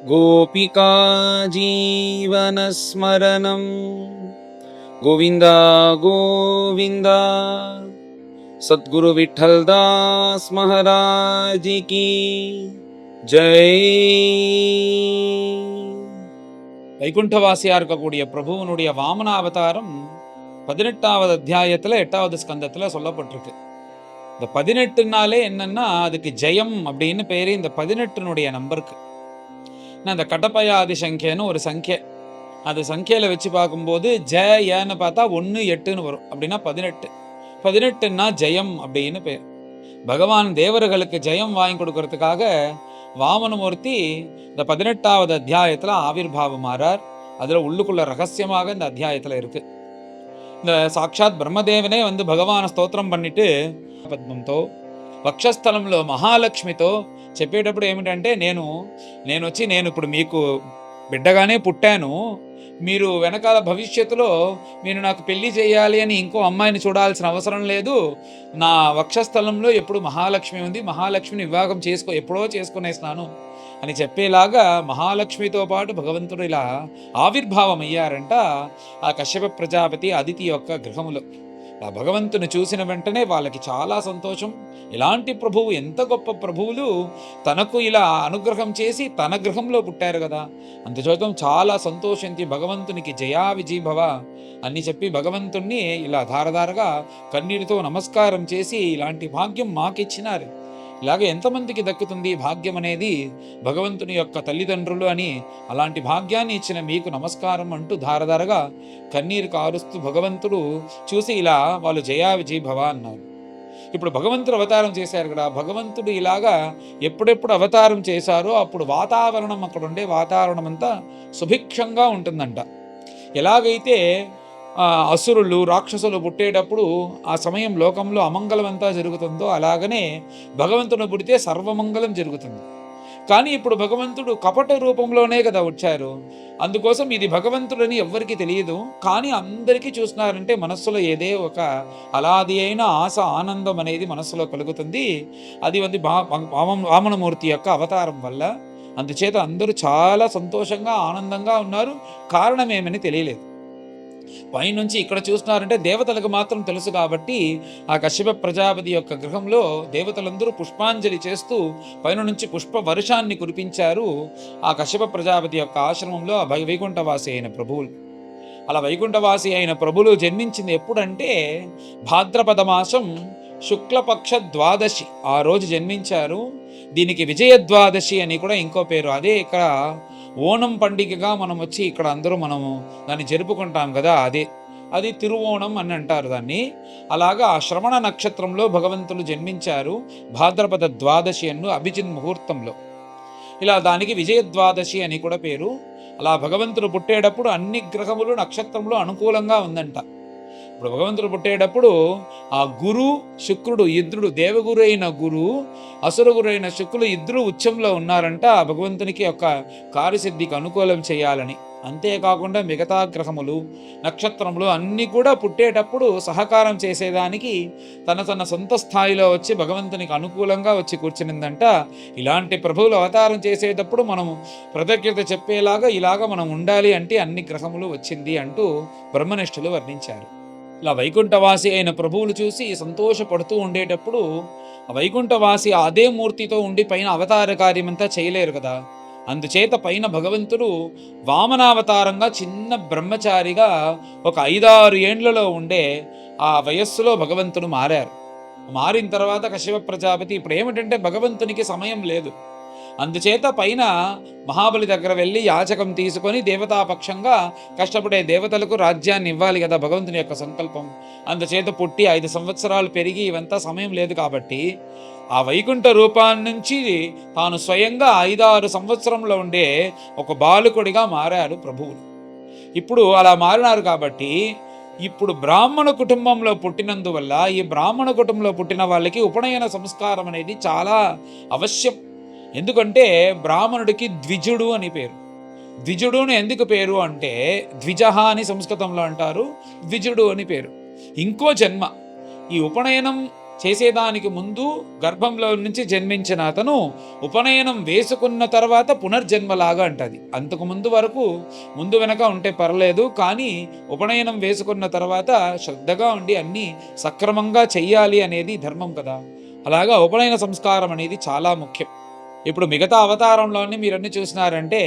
गोपिका जीवनस्मरणं गोविन्द गोविन्द। सद्गुरु विठल दास महाराज की जय। வைகுண்டவாசியா இருக்கக்கூடிய பிரபுவனுடைய வாமன அவதாரம் 18வது அத்தியாயத்துல 8வது ஸ்கந்தத்துல சொல்லப்பட்டிருக்கு. இந்த 18னாலே என்னன்னா அதுக்கு ஜெயம் அப்படின்னு பேரு. இந்த 18னுடைய நம்பருக்கு அந்த கடப்பயாதி சங்கியன்னு ஒரு சங்கிய, அது சங்கியில வச்சு பார்க்கும்போது ஜன்னு பார்த்தா 1 8ன்னு வரும். அப்படின்னா 18. 18ன்னா ஜெயம் அப்படின்னு பேர். பகவான் தேவர்களுக்கு ஜெயம் வாங்கி கொடுக்கறதுக்காக வாமனமூர்த்தி இந்த 18வது அத்தியாயத்துல ஆவிர்பாவம் ஆறார். அதுல உள்ளுக்குள்ள ரகசியமாக இந்த அத்தியாயத்துல இருக்கு. இந்த సాక్షాత్ బ్రహ్మదేవనే வந்து భగవాన్ స్తోత్రం பண்ணிட்டு పద్మంతో వక్షస్థలంలో మహాలక్ష్మితో చెప్పేటప్పుడు ఏమిటంటే నేను ఇప్పుడు మీకు బిడ్డగానే పుట్టాను, మీరు వెనకాల భవిష్యత్తులో మీరు నాకు పెళ్లి చేయాలి అని ఇంకో అమ్మాయిని చూడాల్సిన అవసరం లేదు, నా వక్షస్థలంలో ఎప్పుడు మహాలక్ష్మి ఉంది, మహాలక్ష్మిని వివాహం ఎప్పుడో చేసుకునేసినాను అని చెప్పేలాగా మహాలక్ష్మితో పాటు భగవంతుడు ఇలా ఆవిర్భావం అయ్యారంట ఆ కశ్యప ప్రజాపతి అదితి యొక్క గృహములో. ఆ భగవంతుని చూసిన వెంటనే వాళ్ళకి చాలా సంతోషం. ఇలాంటి ప్రభువు, ఎంత గొప్ప ప్రభువులు తనకు ఇలా అనుగ్రహం చేసి తన గృహంలో పుట్టారు కదా, అందుచేతం చాలా సంతోషించి భగవంతునికి జయా విజీభవ అని చెప్పి భగవంతుణ్ణి ఇలా ధారధారగా కన్నీటితో నమస్కారం చేసి ఇలాంటి భాగ్యం మాకిచ్చినారు. ఇలాగ ఎంతమందికి దక్కుతుంది భాగ్యం అనేది, భగవంతుని యొక్క తల్లిదండ్రులు అని అలాంటి భాగ్యాన్ని ఇచ్చిన మీకు నమస్కారం అంటూ ధారధారగా కన్నీరు కారుస్తూ భగవంతుడు చూసి ఇలా వాళ్ళు జయా విజయభవ అన్నారు. ఇప్పుడు భగవంతుడు అవతారం చేశారు కదా, భగవంతుడు ఇలాగా ఎప్పుడెప్పుడు అవతారం చేశారో అప్పుడు వాతావరణం, అక్కడ ఉండే వాతావరణం అంతా సుభిక్షంగా ఉంటుందంట. ఎలాగైతే అసురులు రాక్షసులు పుట్టేటప్పుడు ఆ సమయం లోకంలో అమంగళం అంతా జరుగుతుందో అలాగనే భగవంతుడు పుడితే సర్వమంగళం జరుగుతుంది. కానీ ఇప్పుడు భగవంతుడు కపట రూపంలోనే కదా వచ్చారు, అందుకోసం ఇది భగవంతుడని ఎవ్వరికి తెలియదు. కానీ అందరికీ చూస్తున్నారంటే మనస్సులో ఏదే ఒక అలాది అయిన ఆశ, ఆనందం అనేది మనస్సులో కలుగుతుంది. అది వామనమూర్తి యొక్క అవతారం వల్ల. అందుచేత అందరూ చాలా సంతోషంగా ఆనందంగా ఉన్నారు. కారణం ఏమని తెలియలేదు. పైనుంచి ఇక్కడ చూస్తున్నారంటే దేవతలకు మాత్రం తెలుసు కాబట్టి ఆ కశ్యప ప్రజాపతి యొక్క గృహంలో దేవతలందరూ పుష్పాంజలి చేస్తూ పైన నుంచి పుష్ప వర్షాన్ని కురిపించారు ఆ కశ్యప ప్రజాపతి యొక్క ఆశ్రమంలో ఆ వైకుంఠవాసి అయిన ప్రభువులు. అలా వైకుంఠవాసి అయిన ప్రభువులు జన్మించింది ఎప్పుడంటే భాద్రపద మాసం శుక్లపక్ష ద్వాదశి ఆ రోజు జన్మించారు. దీనికి విజయద్వాదశి అని కూడా ఇంకో పేరు. అదే ఇక్కడ ఓణం పండిగగా మనం వచ్చి ఇక్కడ అందరూ మనము దాన్ని జరుపుకుంటాం కదా, అది తిరువోణం అని అంటారు దాన్ని. అలాగా ఆ శ్రవణ నక్షత్రంలో భగవంతులు జన్మించారు భాద్రపద ద్వాదశి అన్ను అభిజిన్ ముహూర్తంలో. ఇలా దానికి విజయద్వాదశి అని కూడా పేరు. అలా భగవంతుడు పుట్టేటప్పుడు అన్ని గ్రహములు నక్షత్రంలో అనుకూలంగా ఉందంట. ఇప్పుడు భగవంతుడు పుట్టేటప్పుడు ఆ గురు శుక్రుడు ఇద్దరు, దేవగురు అయిన గురు, అసురగురు అయిన శుక్రులు ఇద్దరు ఉచ్చంలో ఉన్నారంట భగవంతునికి యొక్క కార్యసిద్ధికి అనుకూలం చేయాలని. అంతేకాకుండా మిగతా గ్రహములు నక్షత్రములు అన్నీ కూడా పుట్టేటప్పుడు సహకారం చేసేదానికి తన సొంత స్థాయిలో వచ్చి భగవంతునికి అనుకూలంగా వచ్చి కూర్చునిందంట. ఇలాంటి ప్రభువులు అవతారం చేసేటప్పుడు మనము కృతజ్ఞత చెప్పేలాగా ఇలాగా మనం ఉండాలి అంటే అన్ని గ్రహములు వచ్చింది అంటూ బ్రహ్మనిష్ఠులు వర్ణించారు. ఇలా వైకుంఠవాసి అయిన ప్రభువులు చూసి సంతోషపడుతూ ఉండేటప్పుడు వైకుంఠవాసి అదే మూర్తితో ఉండి పైన అవతార కార్యమంతా చేయలేరు కదా, అందుచేత పైన భగవంతుడు వామనావతారంగా చిన్న బ్రహ్మచారిగా ఒక 5-6 ఏండ్లలో ఉండే ఆ వయస్సులో భగవంతుడు మారారు. మారిన తర్వాత కశ్యప ప్రజాపతి ఇప్పుడు ఏమిటంటే భగవంతునికి సమయం లేదు, అందుచేత పైన మహాబలి దగ్గర వెళ్ళి యాచకం తీసుకొని దేవతాపక్షంగా కష్టపడే దేవతలకు రాజ్యాన్ని ఇవ్వాలి కదా భగవంతుని యొక్క సంకల్పం. అందుచేత పుట్టి 5 సంవత్సరాలు పెరిగి ఇవంతా సమయం లేదు కాబట్టి ఆ వైకుంఠ రూపాన్ని నుంచి తాను స్వయంగా 5-6 సంవత్సరంలో ఉండే ఒక బాలుకుడిగా మారారు ప్రభువులు. ఇప్పుడు అలా మారినారు కాబట్టి ఇప్పుడు బ్రాహ్మణ కుటుంబంలో పుట్టినందువల్ల ఈ బ్రాహ్మణ కుటుంబంలో పుట్టిన వాళ్ళకి ఉపనయన సంస్కారం అనేది చాలా అవశ్యం. ఎందుకంటే బ్రాహ్మణుడికి ద్విజుడు అని పేరు. ద్విజుడుని ఎందుకు పేరు అంటే ద్విజహ అని సంస్కృతంలో అంటారు, ద్విజుడు అని పేరు. ఇంకో జన్మ. ఈ ఉపనయనం చేసేదానికి ముందు గర్భంలో నుంచి జన్మించిన అతను ఉపనయనం వేసుకున్న తర్వాత పునర్జన్మలాగా అంటది. అంతకు ముందు వరకు ముందు వెనక ఉంటే పర్లేదు, కానీ ఉపనయనం వేసుకున్న తర్వాత శ్రద్ధగా ఉండి అన్నీ సక్రమంగా చెయ్యాలి అనేది ధర్మం కదా. అలాగా ఉపనయన సంస్కారం అనేది చాలా ముఖ్యం. ఇప్పుడు మిగతా అవతారంలోని మీరన్నీ చూసినారంటే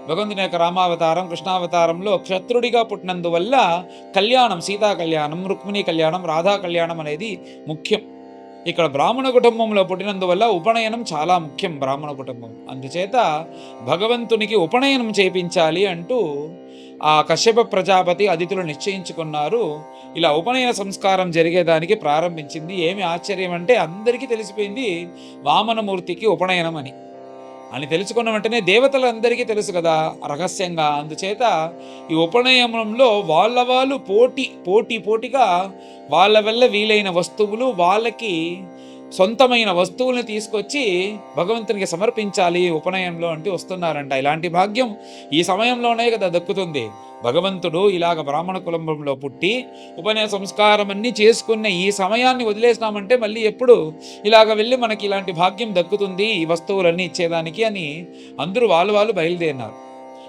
భగవంతుని యొక్క రామావతారం, కృష్ణావతారంలో క్షత్రుడిగా పుట్టినందువల్ల కళ్యాణం, సీతా కళ్యాణం, రుక్మిణీ కళ్యాణం, రాధా కళ్యాణం అనేది ముఖ్యం. ఇక్కడ బ్రాహ్మణ కుటుంబంలో పుట్టినందువల్ల ఉపనయనం చాలా ముఖ్యం. బ్రాహ్మణ కుటుంబం అందుచేత భగవంతునికి ఉపనయనం చేయించాలి అంటూ ఆ కశ్యప ప్రజాపతి అతిథులు నిశ్చయించుకున్నారు. ఇలా ఉపనయన సంస్కారం జరిగేదానికి ప్రారంభించింది. ఏమి ఆశ్చర్యం అంటే అందరికీ తెలిసిపోయింది వామనమూర్తికి ఉపనయనం అని తెలుసుకున్న వెంటనే దేవతలందరికీ తెలుసు కదా రహస్యంగా. అందుచేత ఈ ఉపనయనంలో వాళ్ళు పోటీగా వాళ్ళ వల్ల వీలైన వస్తువులు, వాళ్ళకి సొంతమైన వస్తువుల్ని తీసుకొచ్చి భగవంతునికి సమర్పించాలి ఉపనయనంలో అంటూ వస్తున్నారంట. ఇలాంటి భాగ్యం ఈ సమయంలోనే కదా దక్కుతుంది. భగవంతుడు ఇలాగ బ్రాహ్మణ కులంలో పుట్టి ఉపనయన సంస్కారం అన్నీ చేసుకున్న ఈ సమయాన్ని వదిలేసినామంటే మళ్ళీ ఎప్పుడు ఇలాగ వెళ్ళి మనకి ఇలాంటి భాగ్యం దక్కుతుంది ఈ వస్తువులన్నీ ఇచ్చేదానికి అని అందరూ వాళ్ళు బయలుదేరినారు.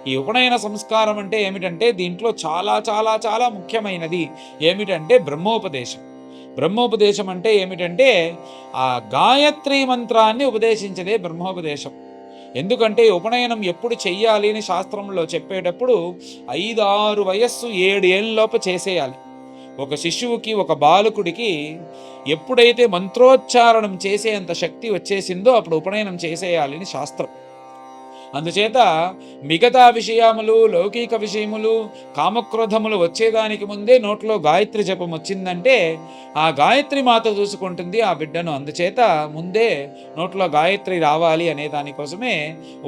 ఈ ఉపనయన సంస్కారం అంటే ఏమిటంటే దీంట్లో చాలా చాలా చాలా ముఖ్యమైనది ఏమిటంటే బ్రహ్మోపదేశం. బ్రహ్మోపదేశం అంటే ఏమిటంటే ఆ గాయత్రి మంత్రాన్ని ఉపదేశించదే బ్రహ్మోపదేశం. ఎందుకంటే ఉపనయనం ఎప్పుడు చెయ్యాలి అని శాస్త్రంలో చెప్పేటప్పుడు 5-6 వయస్సు 7 ఏళ్ళలోపు చేసేయాలి. ఒక శిశువుకి, ఒక బాలకుడికి ఎప్పుడైతే మంత్రోచ్చారణం చేసేంత శక్తి వచ్చేసిందో అప్పుడు ఉపనయనం చేసేయాలి అని శాస్త్రం. అందుచేత మిగతా విషయములు, లౌకిక విషయములు, కామక్రోధములు వచ్చేదానికి ముందే నోట్లో గాయత్రి జపం వచ్చిందంటే ఆ గాయత్రి మాత చూసుకుంటుంది ఆ బిడ్డను. అందుచేత ముందే నోట్లో గాయత్రి రావాలి అనే దానికోసమే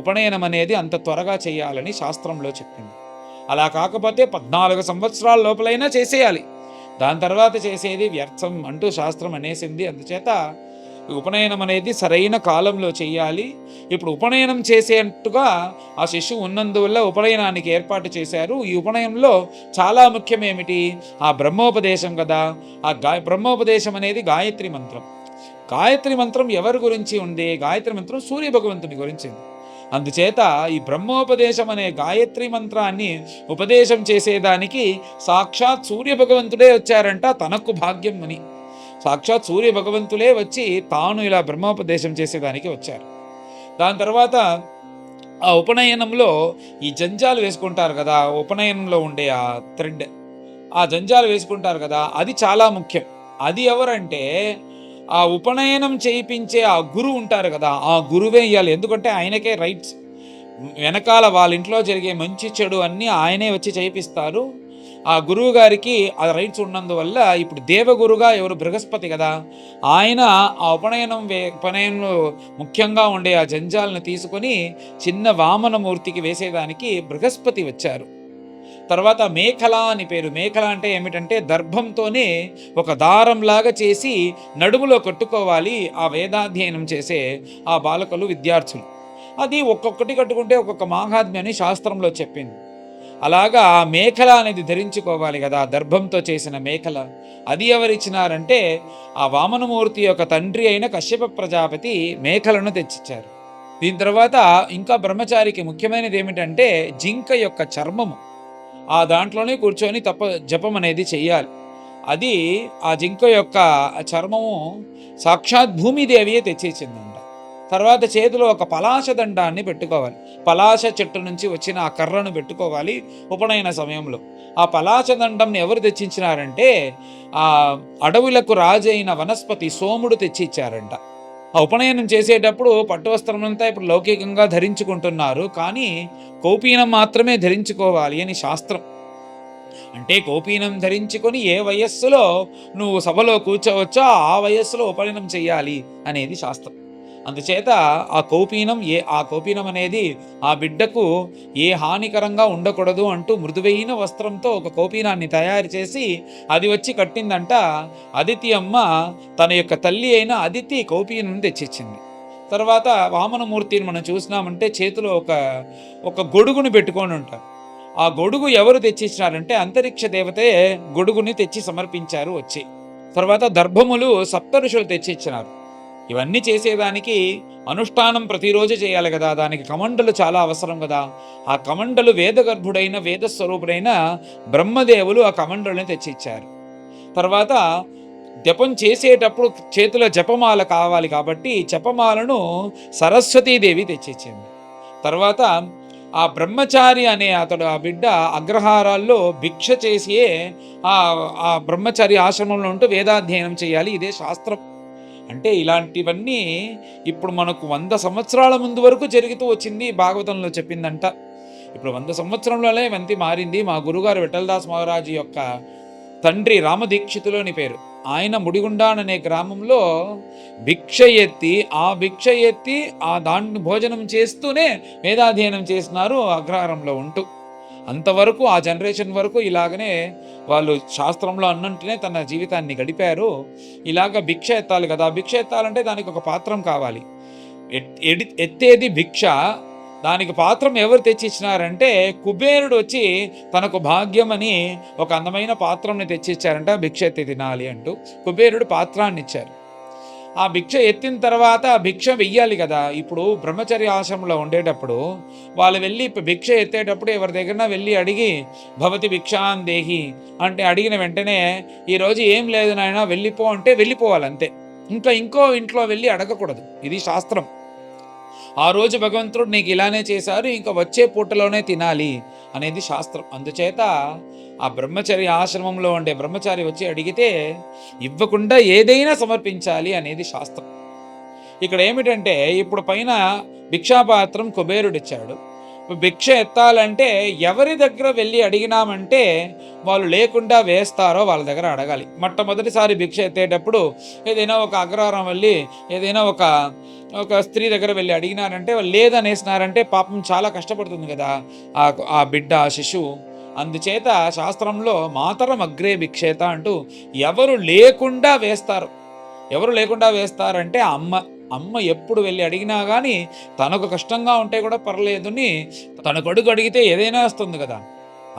ఉపనయనం అనేది అంత త్వరగా చేయాలని శాస్త్రంలో చెప్పింది. అలా కాకపోతే 14 సంవత్సరాల లోపలైనా చేసేయాలి, దాని తర్వాత చేసేది వ్యర్థం అంటూ శాస్త్రం అనేసింది. అందుచేత ఉపనయనం అనేది సరైన కాలంలో చేయాలి. ఇప్పుడు ఉపనయనం చేసేట్టుగా ఆ శిశువు ఉన్నందువల్ల ఉపనయనానికి ఏర్పాటు చేశారు. ఈ ఉపనయనంలో చాలా ముఖ్యమేమిటి? ఆ బ్రహ్మోపదేశం కదా. ఆ బ్రహ్మోపదేశం అనేది గాయత్రి మంత్రం. గాయత్రి మంత్రం ఎవరి గురించి ఉంది? గాయత్రి మంత్రం సూర్య భగవంతుని గురించి. అందుచేత ఈ బ్రహ్మోపదేశం అనే గాయత్రి మంత్రాన్ని ఉపదేశం చేసేదానికి సాక్షాత్ సూర్య భగవంతుడే వచ్చారంట. తనకు భాగ్యం అని సాక్షాత్ సూర్య భగవంతులే వచ్చి తాను ఇలా బ్రహ్మోపదేశం చేసేదానికి వచ్చారు. దాని తర్వాత ఆ ఉపనయనంలో ఈ జంజాలు వేసుకుంటారు కదా, ఉపనయనంలో ఉండే ఆ థ్రెడ్, ఆ జంజాలు వేసుకుంటారు కదా, అది చాలా ముఖ్యం. అది ఎవరంటే ఆ ఉపనయనం చేయించే ఆ గురువు ఉంటారు కదా, ఆ గురువే ఇవ్వాలి. ఎందుకంటే ఆయనకే రైట్స్. వెనకాల వాళ్ళ ఇంట్లో జరిగే మంచి చెడు అన్నీ ఆయనే వచ్చి చేయిస్తారు. ఆ గురువు గారికి ఆ రైట్స్ ఉన్నందువల్ల ఇప్పుడు దేవగురుగా ఎవరు? బృహస్పతి కదా. ఆయన ఆ ఉపనయనంలో ముఖ్యంగా ఉండే ఆ జంజాలను తీసుకొని చిన్న వామనమూర్తికి వేసేదానికి బృహస్పతి వచ్చారు. తర్వాత మేఖల అని పేరు. మేఖల అంటే ఏమిటంటే దర్భంతోనే ఒక దారంలాగా చేసి నడుములో కట్టుకోవాలి ఆ వేదాధ్యయనం చేసే ఆ బాలకులు, విద్యార్థులు. అది ఒక్కొక్కటి కట్టుకుంటే ఒక్కొక్క మాహాత్మ్యాన్ని శాస్త్రంలో చెప్పింది. అలాగా మేఖల అనేది ధరించుకోవాలి కదా, దర్భంతో చేసిన మేఖల. అది ఎవరిచ్చినారంటే ఆ వామనమూర్తి యొక్క తండ్రి అయిన కశ్యప ప్రజాపతి మేఖలను తెచ్చిచ్చారు. దీని తర్వాత ఇంకా బ్రహ్మచారికి ముఖ్యమైనది ఏమిటంటే జింక యొక్క చర్మము, ఆ దాంట్లోనే కూర్చొని జపం అనేది చెయ్యాలి. అది ఆ జింక యొక్క చర్మము సాక్షాత్ భూమిదేవియే తెచ్చిచ్చిందంట. తర్వాత చేతిలో ఒక పలాశ దండాన్ని పెట్టుకోవాలి. పలాశ చెట్టు నుంచి వచ్చిన ఆ కర్రను పెట్టుకోవాలి ఉపనయన సమయంలో. ఆ పలాశ దండంని ఎవరు తెచ్చిచ్చినారంటే ఆ అడవులకు రాజైన వనస్పతి సోముడు తెచ్చిచ్చారంట. ఆ ఉపనయనం చేసేటప్పుడు పట్టు వస్త్రమంతా ఇప్పుడు లౌకికంగా ధరించుకుంటున్నారు, కానీ కౌపీనం మాత్రమే ధరించుకోవాలి అని శాస్త్రం. అంటే కౌపీనం ధరించుకొని ఏ వయస్సులో నువ్వు సభలో కూర్చోవచ్చో ఆ వయస్సులో ఉపనయనం చెయ్యాలి అనేది శాస్త్రం. అందుచేత ఆ కౌపీనం అనేది ఆ బిడ్డకు ఏ హానికరంగా ఉండకూడదు అంటూ మృదువైన వస్త్రంతో ఒక కౌపీనాన్ని తయారు చేసి అది వచ్చి కట్టిందంట. అదితి అమ్మ తన యొక్క తల్లి అయిన అదితి కౌపీనం తెచ్చిచ్చింది. తర్వాత వామనమూర్తిని మనం చూసినామంటే చేతిలో ఒక గొడుగుని పెట్టుకొని ఉంటారు. ఆ గొడుగు ఎవరు తెచ్చిచ్చినారంటే అంతరిక్ష దేవతే గొడుగుని తెచ్చి సమర్పించారు వచ్చి. తర్వాత దర్భములు సప్తఋషులు తెచ్చిచ్చినారు. ఇవన్నీ చేసేదానికి అనుష్ఠానం ప్రతిరోజు చేయాలి కదా, దానికి కమండలు చాలా అవసరం కదా. ఆ కమండలు వేదగర్భుడైన వేదస్వరూపుడైన బ్రహ్మదేవులు ఆ కమండలని తెచ్చిచ్చారు. తర్వాత జపం చేసేటప్పుడు చేతిలో జపమాల కావాలి కాబట్టి జపమాలను సరస్వతీదేవి తెచ్చిచ్చింది. తర్వాత ఆ బ్రహ్మచారి అనే అతడు ఆ బిడ్డ అగ్రహారాల్లో భిక్ష చేసియే ఆ బ్రహ్మచారి ఆశ్రమంలో ఉంటూ వేదాధ్యయనం చేయాలి. ఇదే శాస్త్రం. అంటే ఇలాంటివన్నీ ఇప్పుడు మనకు 100 సంవత్సరాల ముందు వరకు జరుగుతూ వచ్చింది. భాగవతంలో చెప్పిందంట. ఇప్పుడు 100 సంవత్సరంలోనే ఇవంతా మారింది. మా గురుగారు విఠలదాస్ మహారాజు యొక్క తండ్రి రామదీక్షితులు అని పేరు. ఆయన ముడిగుండాన్ అనే గ్రామంలో భిక్ష ఎత్తి ఆ దాన్ని భోజనం చేస్తూనే వేదాధ్యయనం చేసినారు అగ్రహారంలో ఉంటూ. అంతవరకు ఆ జనరేషన్ వరకు ఇలాగనే వాళ్ళు శాస్త్రంలో అన్నంటనే తన జీవితాన్ని గడిపారు. ఇలాగ భిక్ష ఎత్తాలి కదా, భిక్ష ఎత్తాలంటే దానికి ఒక పాత్రం కావాలి. ఎత్తేది భిక్ష. దానికి పాత్రం ఎవరు తెచ్చిచ్చినారంటే కుబేరుడు వచ్చి తనకు భాగ్యం అని ఒక అందమైన పాత్రంని తెచ్చిచ్చారంట. భిక్ష ఎత్తి తినాలి అంటూ కుబేరుడు పాత్రాన్ని ఇచ్చారు. ఆ భిక్ష ఎత్తిన తర్వాత ఆ భిక్ష వెయ్యాలి కదా. ఇప్పుడు బ్రహ్మచర్య ఆశ్రమంలో ఉండేటప్పుడు వాళ్ళు వెళ్ళి భిక్ష ఎత్తేటప్పుడు ఎవరి దగ్గర వెళ్ళి అడిగి భవతి భిక్షాన్ దేహి అంటే అడిగిన వెంటనే ఈరోజు ఏం లేదు నాయన వెళ్ళిపో అంటే వెళ్ళిపోవాలి అంతే. ఇంకో ఇంట్లో వెళ్ళి అడగకూడదు. ఇది శాస్త్రం. ఆ రోజు భగవంతుడు నీకు ఇలానే చేశారు, ఇంకా వచ్చే పూటలోనే తినాలి అనేది శాస్త్రం. అందుచేత ఆ బ్రహ్మచర్య ఆశ్రమంలో ఉండే బ్రహ్మచారి వచ్చి అడిగితే ఇవ్వకుండా ఏదైనా సమర్పించాలి అనేది శాస్త్రం. ఇక్కడ ఏమిటంటే ఇప్పుడు పైన భిక్షాపాత్రం కుబేరుడిచ్చాడు. భిక్ష ఎత్తాలంటే ఎవరి దగ్గర వెళ్ళి అడిగినామంటే వాళ్ళు లేకుండా వేస్తారో వాళ్ళ దగ్గర అడగాలి. మొట్టమొదటిసారి భిక్ష ఎత్తేటప్పుడు ఏదైనా ఒక అగ్రహారం వెళ్ళి ఏదైనా ఒక స్త్రీ దగ్గర వెళ్ళి అడిగినారంటే వాళ్ళు లేదనేసినారంటే పాపం చాలా కష్టపడుతుంది కదా ఆ బిడ్డ, ఆ శిశువు. అందుచేత శాస్త్రంలో మాతరం అగ్రే భిక్షేత అంటూ ఎవరు లేకుండా వేస్తారంటే అమ్మ ఎప్పుడు వెళ్ళి అడిగినా కానీ తనకు కష్టంగా ఉంటే కూడా పర్లేదని తన కొడుకు అడిగితే ఏదైనా వస్తుంది కదా.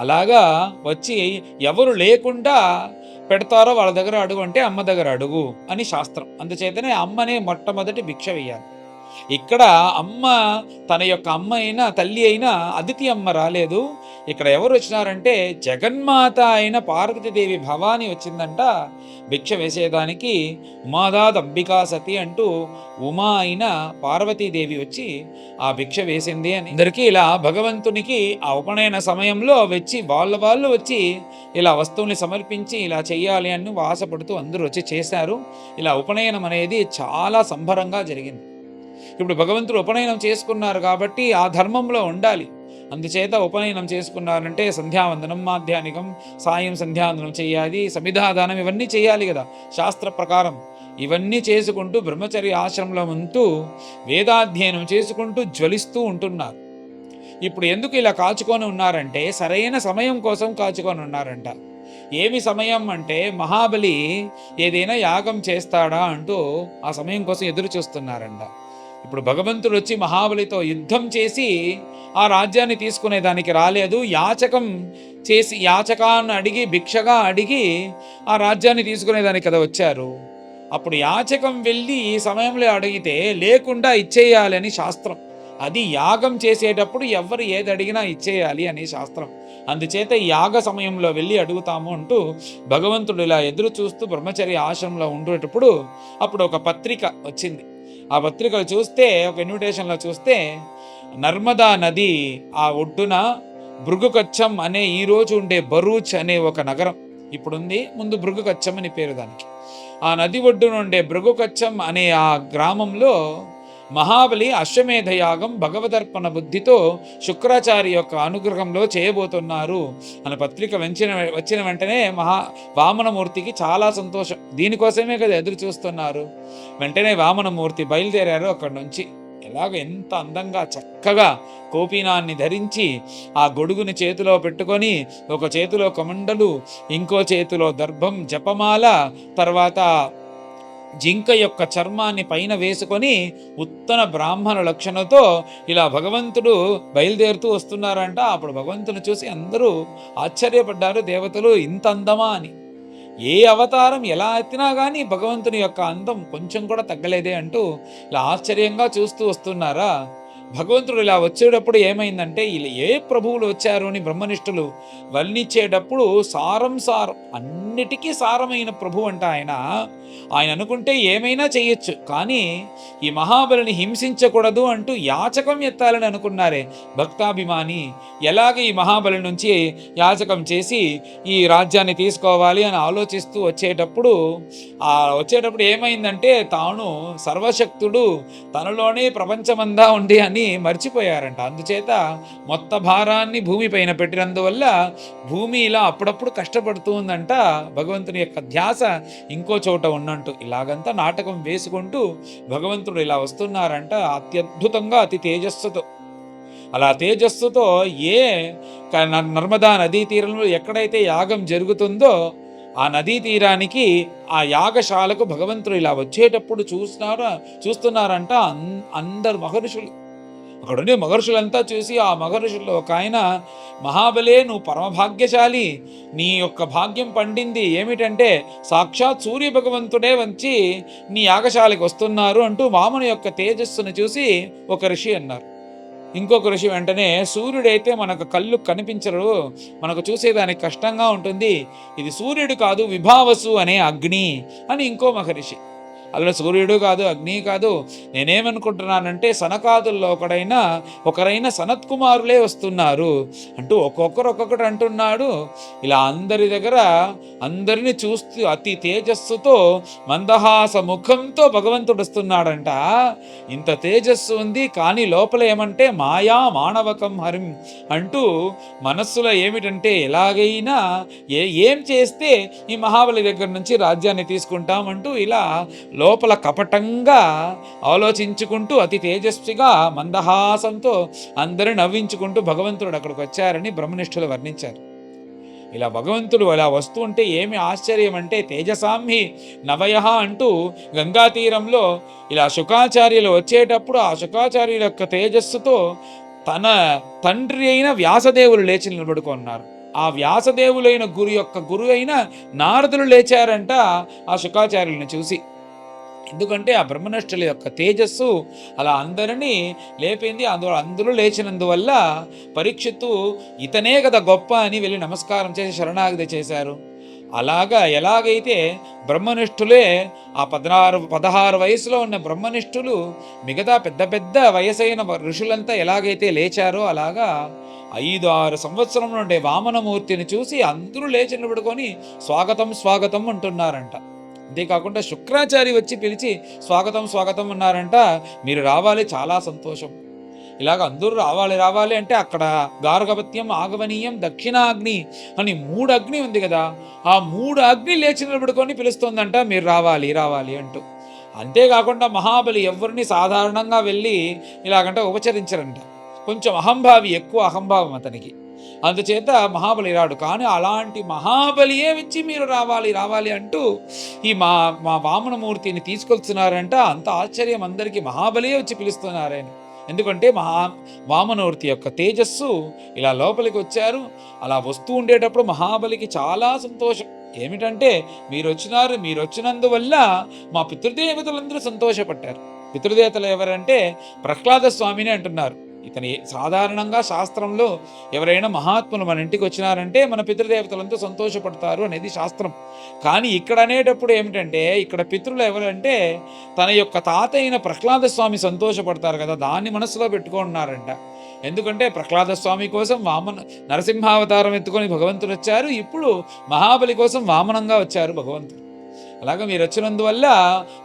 అలాగా వచ్చి ఎవరు లేకుండా పెడతారో వాళ్ళ దగ్గర అడుగు అంటే అమ్మ దగ్గర అడుగు అని శాస్త్రం. అందుచేతనే అమ్మనే మొట్టమొదటి భిక్ష వేయాలి. ఇక్కడ అమ్మ తన యొక్క అమ్మ అయినా తల్లి అయినా అదితి అమ్మ రాలేదు. ఇక్కడ ఎవరు వచ్చినారంటే జగన్మాత అయిన పార్వతీదేవి భవాని వచ్చిందంట భిక్ష వేసేదానికి. ఉమాదాద్ అంబికా సతి అంటూ ఉమా అయిన పార్వతీదేవి వచ్చి ఆ భిక్ష వేసింది అని అందరికీ ఇలా భగవంతునికి ఆ ఉపనయన సమయంలో వాళ్ళు వచ్చి ఇలా వస్తువుని సమర్పించి ఇలా చెయ్యాలి అని ఆశపడుతూ అందరూ వచ్చి చేశారు. ఇలా ఉపనయనం అనేది చాలా సంబరంగా జరిగింది. ఇప్పుడు భగవంతుడు ఉపనయనం చేసుకున్నారు కాబట్టి ఆ ధర్మంలో ఉండాలి. అందుచేత ఉపనయనం చేసుకున్నారంటే సంధ్యావందనం, మాధ్యానికం, సాయం సంధ్యావందనం చేయాలి, సమిధాదానం ఇవన్నీ చేయాలి కదా శాస్త్ర ప్రకారం. ఇవన్నీ చేసుకుంటూ బ్రహ్మచర్య ఆశ్రమంలో ఉంటూ వేదాధ్యయనం చేసుకుంటూ జ్వలిస్తూ ఉంటున్నారు. ఇప్పుడు ఎందుకు ఇలా కాచుకొని ఉన్నారంటే సరైన సమయం కోసం కాచుకొని ఉన్నారంట. ఏమి సమయం అంటే మహాబలి ఏదైనా యాగం చేస్తాడా అంటూ ఆ సమయం కోసం ఎదురు చూస్తున్నారంట. ఇప్పుడు భగవంతుడు వచ్చి మహాబలితో యుద్ధం చేసి ఆ రాజ్యాన్ని తీసుకునేదానికి రాలేదు. యాచకాన్ని అడిగి భిక్షగా అడిగి ఆ రాజ్యాన్ని తీసుకునేదానికి కదా వచ్చారు. అప్పుడు యాచకం వెళ్ళి ఈ సమయంలో అడిగితే లేకుండా ఇచ్చేయాలని శాస్త్రం. అది యాగం చేసేటప్పుడు ఎవరు ఏది అడిగినా ఇచ్చేయాలి అనే శాస్త్రం. అందుచేత యాగ సమయంలో వెళ్ళి అడుగుతాము అంటూ భగవంతుడు ఇలా ఎదురు చూస్తూ బ్రహ్మచర్య ఆశ్రమంలో ఉండేటప్పుడు అప్పుడు ఒక పత్రిక వచ్చింది. ఆ పత్రికలు చూస్తే ఒక ఇన్విటేషన్లో చూస్తే నర్మదా నది ఆ ఒడ్డున భృగుకచ్చం అనే ఈరోజు ఉండే భరూచ్ అనే ఒక నగరం ఇప్పుడుంది. ముందు భృగుకచ్చం అని పేరు దానికి. ఆ నది ఒడ్డున ఉండే భృగుకచ్చం అనే ఆ గ్రామంలో మహాబలి అశ్వమేధ యాగం భగవదర్పణ బుద్ధితో శుక్రాచార్య యొక్క అనుగ్రహంలో చేయబోతున్నారు అని పత్రిక వచ్చిన వెంటనే వామనమూర్తికి చాలా సంతోషం. దీనికోసమే కదా ఎదురు చూస్తున్నారు. వెంటనే వామనమూర్తి బయలుదేరారు అక్కడి నుంచి. ఎంత అందంగా చక్కగా కోపీనాన్ని ధరించి ఆ గొడుగుని చేతిలో పెట్టుకొని ఒక చేతిలో కమండలు, ఇంకో చేతిలో దర్భం, జపమాల, తర్వాత జింక యొక్క చర్మాన్ని పైన వేసుకొని ఉత్తన బ్రాహ్మణ లక్షణతో ఇలా భగవంతుడు బయలుదేరుతూ వస్తున్నారంట. అప్పుడు భగవంతుని చూసి అందరూ ఆశ్చర్యపడ్డారు దేవతలు, ఇంత అందమా అని. ఏ అవతారం ఎలా ఎత్తినా కానీ భగవంతుని యొక్క అందం కొంచెం కూడా తగ్గలేదే అంటూ ఇలా ఆశ్చర్యంగా చూస్తూ వస్తున్నారా. భగవంతుడు ఇలా వచ్చేటప్పుడు ఏమైందంటే, ఇలా ఏ ప్రభువులు వచ్చారు అని బ్రహ్మనిష్ఠులు వర్ణించేటప్పుడు సారం అన్నిటికీ సారమైన ప్రభు అంట ఆయన. ఆయన అనుకుంటే ఏమైనా చేయొచ్చు, కానీ ఈ మహాబలిని హింసించకూడదు అంటూ యాచకం ఎత్తాలని అనుకున్నారే భక్తాభిమాని. ఎలాగ ఈ మహాబలి నుంచి యాచకం చేసి ఈ రాజ్యాన్ని తీసుకోవాలి అని ఆలోచిస్తూ వచ్చేటప్పుడు ఏమైందంటే, తాను సర్వశక్తుడు, తనలోనే ప్రపంచమంతా ఉంది అని మర్చిపోయారంట. అందుచేత మొత్త భారాన్ని భూమి పైన పెట్టినందువల్ల భూమి ఇలా అప్పుడప్పుడు కష్టపడుతూ ఉందంట. భగవంతుని యొక్క ధ్యాస ఇంకో చోట ఉన్నట్టు ఇలాగంతా నాటకం వేసుకుంటూ భగవంతుడు ఇలా వస్తున్నారంట అత్యద్భుతంగా, అతి తేజస్సుతో. అలా తేజస్సుతో నర్మదా నదీ తీరంలో ఎక్కడైతే యాగం జరుగుతుందో ఆ నదీ తీరానికి, ఆ యాగశాలకు భగవంతుడు ఇలా వచ్చేటప్పుడు చూస్తున్నారంట అందరు మహర్షులు. అక్కడుండే మహర్షులంతా చూసి, ఆ మహర్షుల్లో ఒక ఆయన, మహాబలే నువ్వు పరమభాగ్యశాలి, నీ యొక్క భాగ్యం పండింది. ఏమిటంటే సాక్షాత్ సూర్య భగవంతుడే వచ్చి నీ యాగశాలకు వస్తున్నారు అంటూ వామను యొక్క తేజస్సును చూసి ఒక ఋషి అన్నారు. ఇంకొక ఋషి వెంటనే, సూర్యుడైతే మనకు కళ్ళు కనిపించరు, మనకు చూసేదానికి కష్టంగా ఉంటుంది, ఇది సూర్యుడు కాదు విభావసు అనే అగ్ని అని ఇంకో మహర్షి. అలా సూర్యుడు కాదు, అగ్ని కాదు, నేనేమనుకుంటున్నానంటే సనకాదుల్లో ఒకరైన సనత్ కుమారులే వస్తున్నారు అంటూ ఒక్కొక్కటి అంటున్నాడు. ఇలా అందరి దగ్గర అందరిని చూస్తూ అతి తేజస్సుతో మందహాస ముఖంతో భగవంతుడు వస్తున్నాడంట. ఇంత తేజస్సు ఉంది, కానీ లోపల ఏమంటే మాయా మానవకం హరిం అంటూ మనస్సులో ఏమిటంటే, ఎలాగైనా ఏం చేస్తే ఈ మహాబలి దగ్గర నుంచి రాజ్యాన్ని తీసుకుంటామంటూ ఇలా లోపల కపటంగా ఆలోచించుకుంటూ అతి తేజస్విగా మందహాసంతో అందరూ నవ్వించుకుంటూ భగవంతుడు అక్కడికి వచ్చారని బ్రహ్మనిష్ఠులు వర్ణించారు. ఇలా భగవంతుడు అలా వస్తూ ఉంటే ఏమి ఆశ్చర్యం అంటే, తేజసాంహి నవయ అంటూ గంగా తీరంలో ఇలా శుకాచార్యులు వచ్చేటప్పుడు ఆ శుకాచార్యుల యొక్క తేజస్సుతో తన తండ్రి అయిన వ్యాసదేవులు లేచి నిలబడుకున్నారు. ఆ వ్యాసదేవులైన గురు అయిన నారదులు లేచారంట ఆ శుకాచార్యులను చూసి. ఎందుకంటే ఆ బ్రహ్మనిష్ఠుల యొక్క తేజస్సు అలా అందరినీ లేపింది. అందరూ లేచినందువల్ల పరీక్షిత్తు ఇతనే కదా గొప్ప అని వెళ్ళి నమస్కారం చేసి శరణాగతి చేశారు. ఎలాగైతే బ్రహ్మనిష్ఠులే ఆ 16 వయసులో ఉన్న బ్రహ్మనిష్ఠులు మిగతా పెద్ద వయసైన ఋషులంతా ఎలాగైతే లేచారో, అలాగా 5-6 సంవత్సరం నుండే వామనమూర్తిని చూసి అందరూ లేచి నిలబడుకొని స్వాగతం అంటున్నారంట. అంతేకాకుండా శుక్రాచారి వచ్చి పిలిచి స్వాగతం అన్నారంట. మీరు రావాలి, చాలా సంతోషం. ఇలాగ అందరూ రావాలి అంటే అక్కడ గార్గపత్యం, ఆగమనీయం, దక్షిణాగ్ని అని 3 అగ్ని ఉంది కదా, ఆ 3 అగ్ని లేచి నిలబడుకొని పిలుస్తుందంట, మీరు రావాలి అంటూ. అంతేకాకుండా మహాబలి ఎవరిని సాధారణంగా వెళ్ళి ఇలాగంటే ఉపచరించరంట. కొంచెం ఎక్కువ అహంభావం అతనికి. అందుచేత మహాబలి రాడు. కానీ అలాంటి మహాబలియే వచ్చి మీరు రావాలి అంటూ ఈ మా వామనమూర్తిని తీసుకొస్తున్నారంట. అంత ఆశ్చర్యం అందరికీ, మహాబలియే వచ్చి పిలుస్తున్నారని. ఎందుకంటే వామనమూర్తి యొక్క తేజస్సు ఇలా లోపలికి వచ్చారు. అలా వస్తూ ఉండేటప్పుడు మహాబలికి చాలా సంతోషం. ఏమిటంటే, మీరు వచ్చినందువల్ల మా పితృదేవతలందరూ సంతోషపడ్డారు. పితృదేవతలు ఎవరంటే ప్రహ్లాద స్వామిని అంటున్నారు. ఇతని సాధారణంగా శాస్త్రంలో ఎవరైనా మహాత్ములు మన ఇంటికి వచ్చినారంటే మన పితృదేవతలంతా సంతోషపడతారు అనేది శాస్త్రం. కానీ ఇక్కడ అనేటప్పుడు ఏమిటంటే, ఇక్కడ పితృలు ఎవరంటే తన యొక్క తాత అయిన ప్రహ్లాద స్వామి సంతోషపడతారు కదా, దాన్ని మనసులో పెట్టుకుంటున్నారంట. ఎందుకంటే ప్రహ్లాద స్వామి కోసం నరసింహావతారం ఎత్తుకొని భగవంతుడు వచ్చారు. ఇప్పుడు మహాబలి కోసం వామనంగా వచ్చారు భగవంతుడు. అలాగా మీరు వచ్చినందువల్ల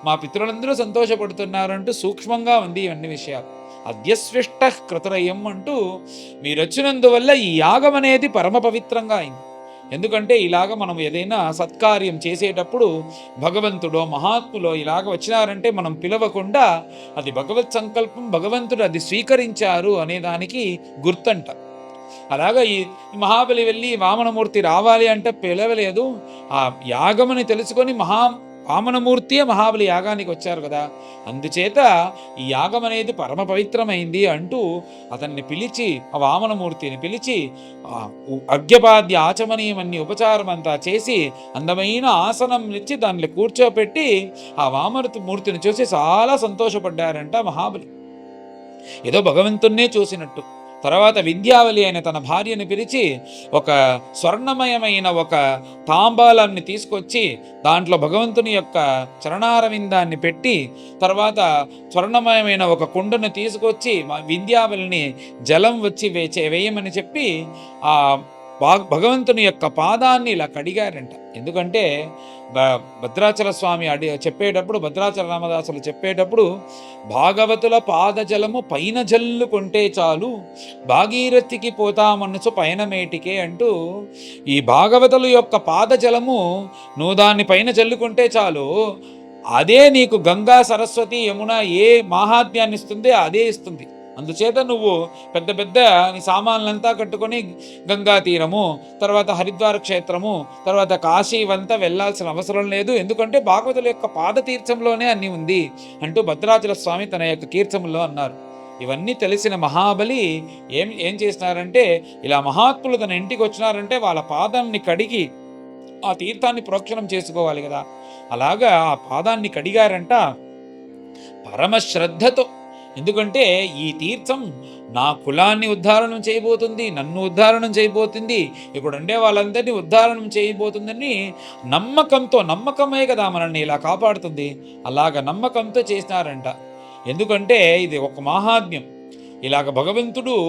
మా పితృలందరూ సంతోషపడుతున్నారంటూ సూక్ష్మంగా ఉంది ఇవన్నీ విషయాలు. అద్యస్విష్ట కృతరయం అంటూ మీరు వచ్చినందువల్ల ఈ యాగం అనేది పరమ పవిత్రంగా అయింది. ఎందుకంటే ఇలాగ మనం ఏదైనా సత్కార్యం చేసేటప్పుడు భగవంతుడో మహాత్ములో ఇలాగ వచ్చినారంటే మనం పిలవకుండా అది భగవత్ సంకల్పం, భగవంతుడు అది స్వీకరించారు అనేదానికి గుర్తంట. అలాగా ఈ మహాబలి వెళ్ళి వామనమూర్తి రావాలి అంటే పిలవలేదు. ఆ యాగమని తెలుసుకొని వామనమూర్తియే మహాబలి యాగానికి వచ్చారు కదా, అందుచేత ఈ యాగం అనేది పరమ పవిత్రమైంది అంటూ అతన్ని పిలిచి, ఆ వామనమూర్తిని పిలిచి అర్ఘ్యపాద్య ఆచమనీయమన్ని ఉపచారం అంతా చేసి అందమైన ఆసనం ఇచ్చి దానిలో కూర్చోపెట్టి ఆ వామనమూర్తిని చూసి చాలా సంతోషపడ్డారంట మహాబలి, ఏదో భగవంతున్నే చూసినట్టు. తర్వాత వింధ్యావళి అయిన తన భార్యను పిలిచి ఒక స్వర్ణమయమైన ఒక తాంబాలాన్ని తీసుకొచ్చి దాంట్లో భగవంతుని యొక్క చరణారవిందాన్ని పెట్టి, తర్వాత స్వర్ణమయమైన ఒక కుండను తీసుకొచ్చి వింధ్యావళిని జలం వచ్చి వేయమని చెప్పి ఆ భగవంతుని యొక్క పాదాన్ని ఇలా కడిగారంట. ఎందుకంటే భద్రాచల స్వామి చెప్పేటప్పుడు, భద్రాచల రామదాసులు చెప్పేటప్పుడు, భాగవతుల పాదజలము పైన జల్లుకుంటే చాలు భాగీరథికి పోతామన్నసు పైన మేటికే అంటూ, ఈ భాగవతుల యొక్క పాదజలము నువ్వు దాన్ని పైన జల్లుకుంటే చాలు, అదే నీకు గంగా సరస్వతి యమున ఏ మాహాత్మ్యాన్ని ఇస్తుంది అదే ఇస్తుంది. అందుచేత నువ్వు పెద్ద పెద్ద నీ సామాన్లంతా కట్టుకొని గంగా తీరము, తర్వాత హరిద్వార క్షేత్రము, తర్వాత కాశీ ఇవంతా వెళ్ళాల్సిన అవసరం లేదు, ఎందుకంటే భాగవతుల యొక్క పాదతీర్థంలోనే అన్నీ ఉంది అంటూ భద్రాచల స్వామి తన యొక్క కీర్తనలో అన్నారు. ఇవన్నీ తెలిసిన మహాబలి ఏం చేసినారంటే, ఇలా మహాత్ములు తన ఇంటికి వచ్చినారంటే వాళ్ళ పాదాన్ని కడిగి ఆ తీర్థాన్ని ప్రోక్షణం చేసుకోవాలి కదా, అలాగా ఆ పాదాన్ని కడిగారంట పరమశ్రద్ధతో. ఎందుకంటే ఈ తీర్థం నా కులాన్ని ఉద్ధారణం చేయబోతుంది, నన్ను ఉద్ధారణం చేయబోతుంది, ఇక్కడ ఉండే వాళ్ళందరినీ ఉద్ధారణం చేయబోతుందని నమ్మకంతో, నమ్మకమే కదా మనల్ని ఇలా కాపాడుతుంది, అలాగ నమ్మకంతో చేసినారంట. ఎందుకంటే ఇది ఒక మహాత్మ్యం. ఇలాగ భగవంతుడు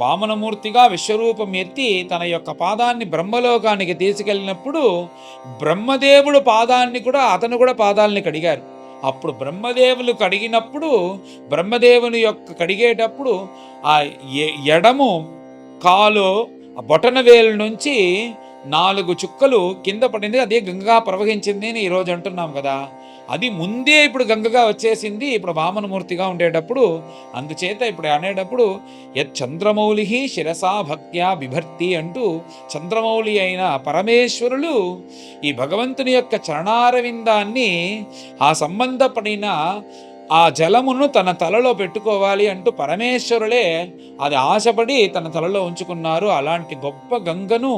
వామనమూర్తిగా విశ్వరూపం ఎత్తి తన యొక్క పాదాన్ని బ్రహ్మలోకానికి తీసుకెళ్ళినప్పుడు బ్రహ్మదేవుడు పాదాన్ని కూడా, అతను కూడా పాదాలని కడిగారు. అప్పుడు బ్రహ్మదేవులు కడిగినప్పుడు, బ్రహ్మదేవుని యొక్క కడిగేటప్పుడు ఆ ఎడము కాలు ఆ బొటన వేలు నుంచి 4 చుక్కలు కింద పడింది, అదే గంగగా ప్రవహించింది అని ఈరోజు అంటున్నాం కదా, అది ముందే ఇప్పుడు గంగగా వచ్చేసింది ఇప్పుడు వామనమూర్తిగా ఉండేటప్పుడు. అందుచేత ఇప్పుడు అనేటప్పుడు చంద్రమౌళి శిరసా భక్త్యా బిభర్తి అంటూ, చంద్రమౌళి అయిన పరమేశ్వరులు ఈ భగవంతుని యొక్క చరణారవిందాన్ని ఆ సంబంధపడిన ఆ జలమును తన తలలో పెట్టుకోవాలి అంటూ పరమేశ్వరులే అది ఆశపడి తన తలలో ఉంచుకున్నారు. అలాంటి గొప్ప గంగను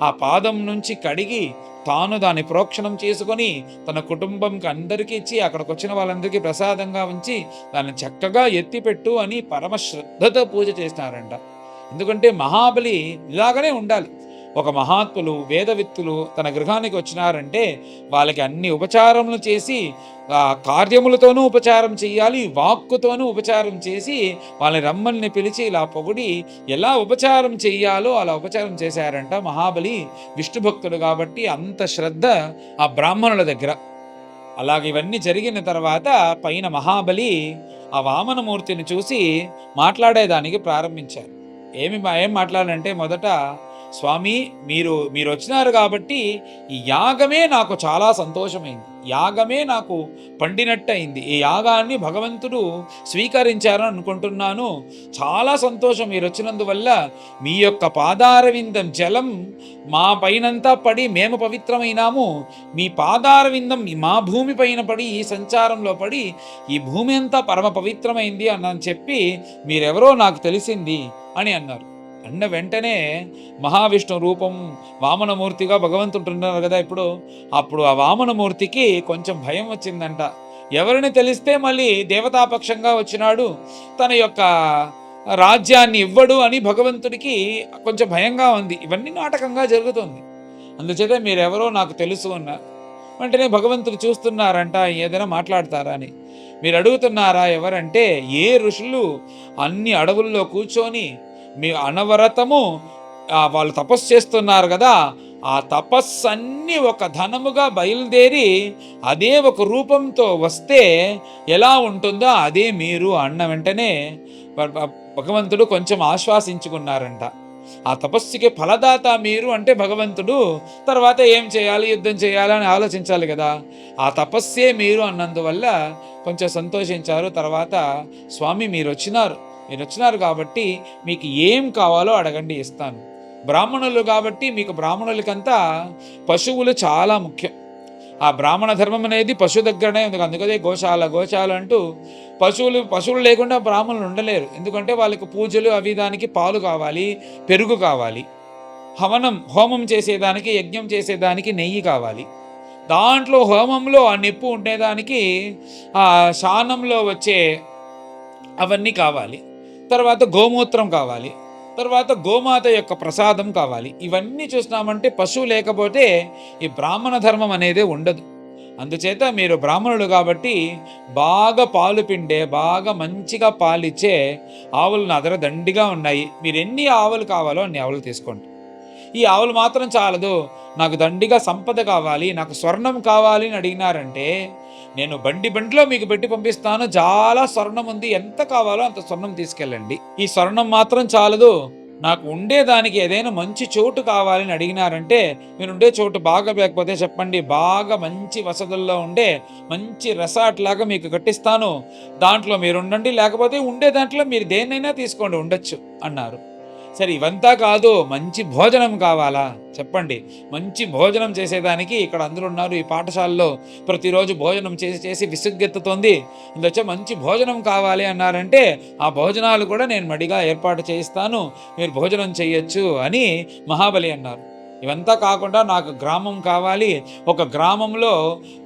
ఆ పాదం నుంచి కడిగి తాను దాన్ని ప్రోక్షణం చేసుకొని తన కుటుంబంకి అందరికీ ఇచ్చి, అక్కడికి వచ్చిన వాళ్ళందరికీ ప్రసాదంగా ఉంచి దాన్ని చక్కగా ఎత్తిపెట్టు అని పరమశ్రద్ధతో పూజ చేసినారంట. ఎందుకంటే మహాబలి ఇలాగనే ఉండాలి. ఒక మహాత్ములు వేదవిత్తులు తన గృహానికి వచ్చినారంటే వాళ్ళకి అన్ని ఉపచారములు చేసి, కార్యములతోనూ ఉపచారం చేయాలి, వాక్కుతోనూ ఉపచారం చేసి వాళ్ళని రమ్మల్ని పిలిచి ఇలా పొగిడి ఎలా ఉపచారం చెయ్యాలో అలా ఉపచారం చేశారంట మహాబలి. విష్ణు భక్తుడు కాబట్టి అంత శ్రద్ధ ఆ బ్రాహ్మణుల దగ్గర. అలాగే ఇవన్నీ జరిగిన తర్వాత పైన మహాబలి ఆ వామనమూర్తిని చూసి మాట్లాడేదానికి ప్రారంభించారు. ఏం మాట్లాడాలంటే, మొదట స్వామి మీరు వచ్చినారు కాబట్టి ఈ యాగమే నాకు చాలా సంతోషమైంది, యాగమే నాకు పండినట్టయింది, ఈ యాగాన్ని భగవంతుడు స్వీకరించారని అనుకుంటున్నాను, చాలా సంతోషం మీరు వచ్చినందువల్ల. మీ యొక్క పాదారవిందం జలం మా పైనంతా పడి మేము పవిత్రమైనాము, మీ పాదారవిందం మా భూమి పైన పడి ఈ సంచారంలో పడి ఈ భూమి అంతా పరమ పవిత్రమైంది అని చెప్పి మీరెవరో నాకు తెలిసింది అని అన్నారు. అన్న వెంటనే మహావిష్ణు రూపం వామనమూర్తిగా భగవంతుంటున్నారు కదా అప్పుడు ఆ వామనమూర్తికి కొంచెం భయం వచ్చిందంట. ఎవరిని తెలిస్తే మళ్ళీ దేవతాపక్షంగా వచ్చినాడు, తన యొక్క రాజ్యాన్ని ఇవ్వడు అని భగవంతుడికి కొంచెం భయంగా ఉంది. ఇవన్నీ నాటకంగా జరుగుతుంది, అందుచేత మీరెవరో నాకు తెలుసు అన్నారు. వెంటనే భగవంతుడు చూస్తున్నారంట, ఏదైనా మాట్లాడతారా అని. మీరు అడుగుతున్నారా ఎవరంటే, ఏ ఋషులు అన్ని అడవుల్లో కూర్చొని మీ అనవరతము వాళ్ళు తపస్సు చేస్తున్నారు కదా, ఆ తపస్సన్నీ ఒక ధనముగా బయలుదేరి అదే ఒక రూపంతో వస్తే ఎలా ఉంటుందో అదే మీరు అన్న వెంటనే భగవంతుడు కొంచెం ఆశ్వాసించుకున్నారంట. ఆ తపస్సుకి ఫలదాత మీరు అంటే భగవంతుడు, తర్వాత ఏం చేయాలి, యుద్ధం చేయాలని ఆలోచించాలి కదా, ఆ తపస్సే మీరు అన్నందువల్ల కొంచెం సంతోషించారు. తర్వాత స్వామి మీరు వచ్చినారు కాబట్టి మీకు ఏం కావాలో అడగండి ఇస్తాను. బ్రాహ్మణులు కాబట్టి మీకు బ్రాహ్మణులకంతా పశువులు చాలా ముఖ్యం. ఆ బ్రాహ్మణ ధర్మం అనేది పశు దగ్గరనే ఉంది. అందుకనే గోశాల అంటూ పశువులు లేకుండా బ్రాహ్మణులు ఉండలేరు. ఎందుకంటే వాళ్ళకి పూజలు అవి దానికి పాలు కావాలి, పెరుగు కావాలి. హోమం చేసేదానికి, యజ్ఞం చేసేదానికి నెయ్యి కావాలి. దాంట్లో హోమంలో ఆ నిప్పు ఉండేదానికి ఆ శానంలో వచ్చే అవన్నీ కావాలి. తర్వాత గోమూత్రం కావాలి. తర్వాత గోమాత యొక్క ప్రసాదం కావాలి. ఇవన్నీ చూసినామంటే పశువు లేకపోతే ఈ బ్రాహ్మణ ధర్మం అనేదే ఉండదు. అందుచేత మీరు బ్రాహ్మణులు కాబట్టి బాగా పాలు పిండే, బాగా మంచిగా పాలిచ్చే ఆవులు నా దగ్గర దండిగా ఉన్నాయి. మీరు ఎన్ని ఆవులు కావాలో అన్ని ఆవులు తీసుకోండి. ఈ ఆవులు మాత్రం చాలదు, నాకు దండిగా సంపద కావాలి, నాకు స్వర్ణం కావాలి అని అడిగినారంటే నేను బండిలో మీకు పెట్టి పంపిస్తాను. చాలా స్వర్ణం ఉంది, ఎంత కావాలో అంత స్వర్ణం తీసుకెళ్ళండి. ఈ స్వర్ణం మాత్రం చాలదు, నాకు ఉండేదానికి ఏదైనా మంచి చోటు కావాలని అడిగినారంటే మీరు ఉండే చోటు బాగా లేకపోతే చెప్పండి, బాగా మంచి వసతుల్లో ఉండే మంచి రెసార్ట్ లాగా మీకు కట్టిస్తాను, దాంట్లో మీరు ఉండండి, లేకపోతే ఉండే దాంట్లో మీరు దేన్నైనా తీసుకోండి, ఉండొచ్చు అన్నారు. సరే ఇవంతా కాదు, మంచి భోజనం కావాలా చెప్పండి. మంచి భోజనం చేసేదానికి ఇక్కడ అందరూ ఉన్నారు. ఈ పాఠశాలలో ప్రతిరోజు భోజనం చేసి విసుగ్గెత్తుతోంది. అందువచ్చే మంచి భోజనం కావాలి అన్నారంటే ఆ భోజనాలు కూడా నేను మడిగా ఏర్పాటు చేయిస్తాను, మీరు భోజనం చేయొచ్చు అని మహాబలి అన్నారు. ఇవంతా కాకుండా నాకు గ్రామం కావాలి, ఒక గ్రామంలో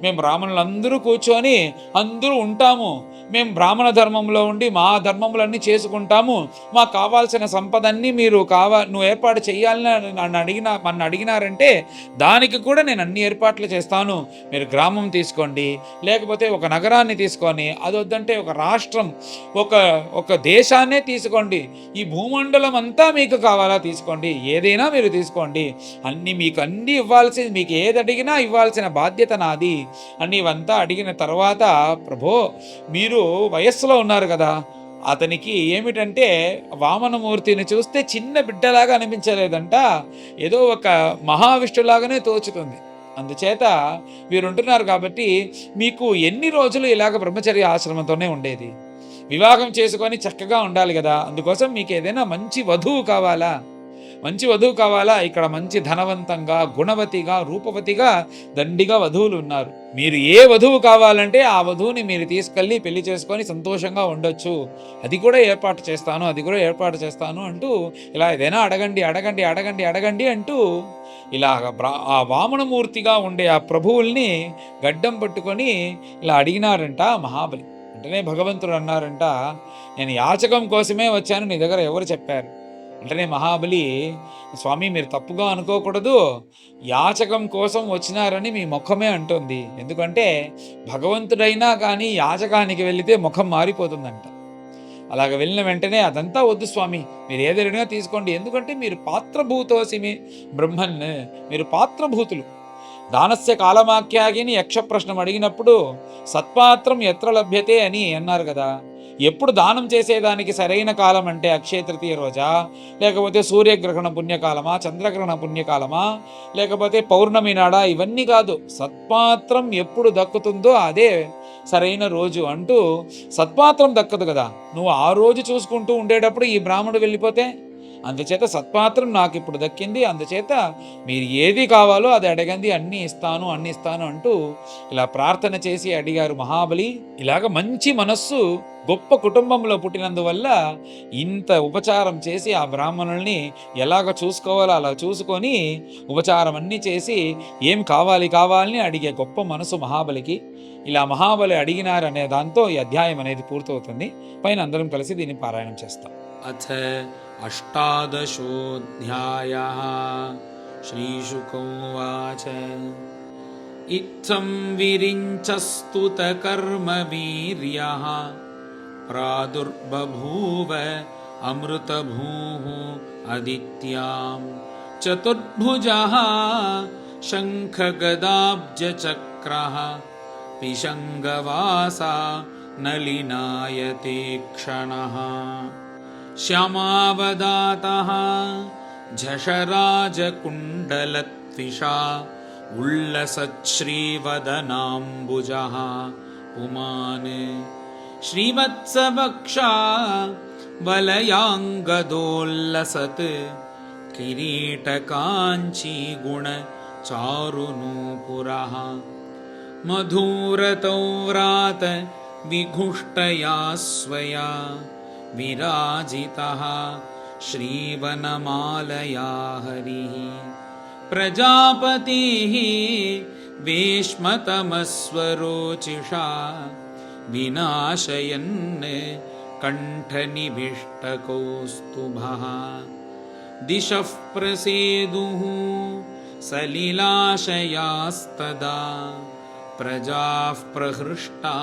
మేము బ్రాహ్మణులందరూ కూర్చొని అందరూ ఉంటాము, మేము బ్రాహ్మణ ధర్మంలో ఉండి మా ధర్మములన్నీ చేసుకుంటాము, మాకు కావాల్సిన సంపదన్నీ నువ్వు ఏర్పాటు చేయాలని నన్ను అడిగినారంటే దానికి కూడా నేను అన్ని ఏర్పాట్లు చేస్తాను. మీరు గ్రామం తీసుకోండి, లేకపోతే ఒక నగరాన్ని తీసుకొని, అది వద్దంటే ఒక రాష్ట్రం, ఒక దేశాన్నే తీసుకోండి, ఈ భూమండలం అంతా మీకు కావాలా తీసుకోండి, ఏదైనా మీరు తీసుకోండి, మీకు అన్నీ ఇవ్వాల్సింది, మీకు ఏది అడిగినా ఇవ్వాల్సిన బాధ్యత నాది అని ఇవంతా అడిగిన తర్వాత, ప్రభో మీరు వయస్సులో ఉన్నారు కదా, అతనికి ఏమిటంటే వామనమూర్తిని చూస్తే చిన్న బిడ్డలాగా అనిపించలేదంట, ఏదో ఒక మహావిష్ణులాగానే తోచుతుంది. అందుచేత మీరుంటున్నారు కాబట్టి మీకు ఎన్ని రోజులు ఇలాగ బ్రహ్మచర్య ఆశ్రమంతోనే ఉండేది, వివాహం చేసుకొని చక్కగా ఉండాలి కదా, అందుకోసం మీకు ఏదైనా మంచి వధువు కావాలా, ఇక్కడ మంచి ధనవంతంగా, గుణవతిగా, రూపవతిగా దండిగా వధువులు ఉన్నారు. మీరు ఏ వధువు కావాలంటే ఆ వధువుని మీరు తీసుకెళ్ళి పెళ్లి చేసుకొని సంతోషంగా ఉండొచ్చు, అది కూడా ఏర్పాటు చేస్తాను అంటూ ఇలా ఏదైనా అడగండి అంటూ ఇలాగ ఆ వామనమూర్తిగా ఉండే ఆ ప్రభువుల్ని గడ్డం పట్టుకొని ఇలా అడిగినారంట మహాబలి. వెంటనే భగవంతుడు అన్నారంట, నేను యాచకం కోసమే వచ్చాను, నీ దగ్గర ఎవరు చెప్పారు? వెంటనే మహాబలి, స్వామి మీరు తప్పుగా అనుకోకూడదు, యాచకం కోసం వచ్చినారని మీ ముఖమే అంటుంది. ఎందుకంటే భగవంతుడైనా కానీ యాచకానికి వెళితే ముఖం మారిపోతుందంట. అలాగ వెళ్ళిన వెంటనే అదంతా వద్దు స్వామి, మీరు ఏదైనా తీసుకోండి, ఎందుకంటే మీరు పాత్రభూతోసిమి బ్రహ్మన్, మీరు పాత్రభూతులు. దానస్య కాలమాఖ్యాగిని యక్ష ప్రశ్నం అడిగినప్పుడు సత్పాత్రం ఎత్ర లభ్యతే అని అన్నారు కదా. ఎప్పుడు దానం చేసేదానికి సరైన కాలం అంటే అక్షయ తృతీయ రోజా, లేకపోతే సూర్యగ్రహణ పుణ్యకాలమా, చంద్రగ్రహణ పుణ్యకాలమా, లేకపోతే పౌర్ణమి నాడా, ఇవన్నీ కాదు, సత్పాత్రం ఎప్పుడు దక్కుతుందో అదే సరైన రోజు అంటూ. సత్పాత్రం దక్కదు కదా, నువ్వు ఆ రోజు చూసుకుంటూ ఉండేటప్పుడు ఈ బ్రాహ్మణుడు వెళ్ళిపోతే, అందుచేత సత్పాత్రం నాకు ఇప్పుడు దక్కింది, అందుచేత మీరు ఏది కావాలో అది అడగండి, అన్నీ ఇస్తాను అంటూ ఇలా ప్రార్థన చేసి అడిగారు మహాబలి. ఇలాగ మంచి మనస్సు, గొప్ప కుటుంబంలో పుట్టినందువల్ల ఇంత ఉపచారం చేసి ఆ బ్రాహ్మణుల్ని ఎలాగ చూసుకోవాలో అలా చూసుకొని ఉపచారం అన్నీ చేసి ఏం కావాలని అడిగే గొప్ప మనసు మహాబలికి. ఇలా మహాబలి అడిగినారనే దాంతో ఈ అధ్యాయం అనేది పూర్తవుతుంది. పైన అందరం కలిసి దీన్ని పారాయణం చేస్తాం. అథ అష్టాదశోऽధ్యాయः శ్రీశుక ఉవాచ ఇత్థం విరించస్తుతకర్మవీర్యः ప్రాదుర్బభూవ అమృతభూః అదిత్యాం చతుర్భుజः శంఖగదాబ్జచక్రः పిశంగవాసా నలినాయతే క్షణః శ్యామావదాతః झषराजकुण्डलत्विषा उल्लसच्छ्रीवदनाम्बुजः पुमान् श्रीवत्सवक्षा वलयाङ्गदोल्लसत् किरीटकाञ्चीगुणचारुनूपुरः मधुरतौ व्रात विघुष्टया स्वया विराजितः श्रीवनमालया हरिः प्रजापतिः वेश्मतमस्वरोचिषा विनाशयन् कण्ठनिविष्टकौस्तुभः दिशः प्रसेदुः सलिलाशयास्तदा प्रजाः प्रहृष्टा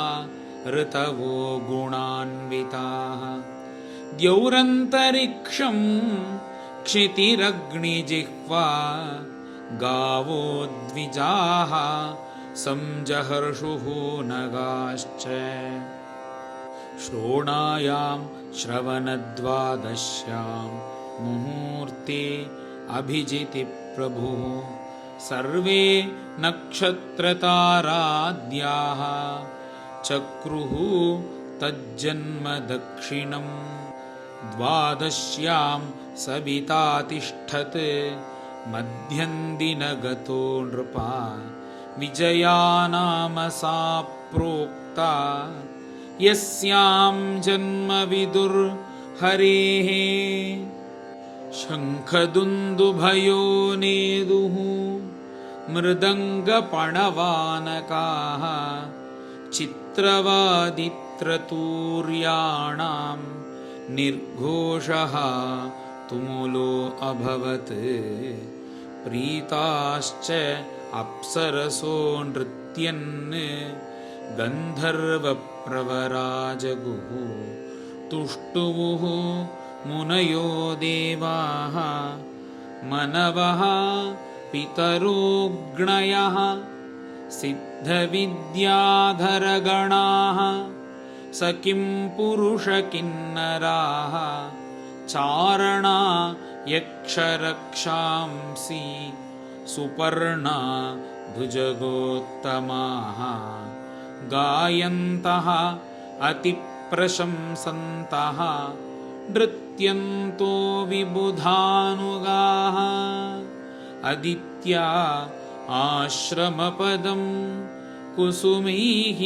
ऋतवो गुणान्विताः द्यौरन्तरिक्षं क्षितिरग्निजिह्वा गावो द्विजाः संजहर्षुः नगाश्च श्रोणायां श्रवणद्वादश्यां मुहूर्ते अभिजिति प्रभुः सर्वे नक्षत्रताराद्याः चक्रुः तज्जन्म दक्षिणम् द्वादश्यां सविता तिष्ठत् मध्यन्दिनगतो नृपा विजया नाम सा प्रोक्ता यस्यां जन्म विदुर्हरेः शङ्खदुन्दुभयो नेदुः मृदङ्गपणवानकाः चित्रवादित्रतूर्याणां निर्घोषः तुमुलो अभवत् प्रीताश्च अप्सरसो नृत्यन् गन्धर्वप्रवराजगुः तुष्टुवुः मुनयो देवाः मनवः पितरोऽग्नयः सिद्धविद्याधरगणाः स किं पुरुषकिन्नराः चारणा यक्षरक्षांसि सुपर्णा भुजगोत्तमाः गायन्तः अतिप्रशंसन्तः नृत्यन्तो विबुधानुगाः अदित्या आश्रमपदं कुसुमैः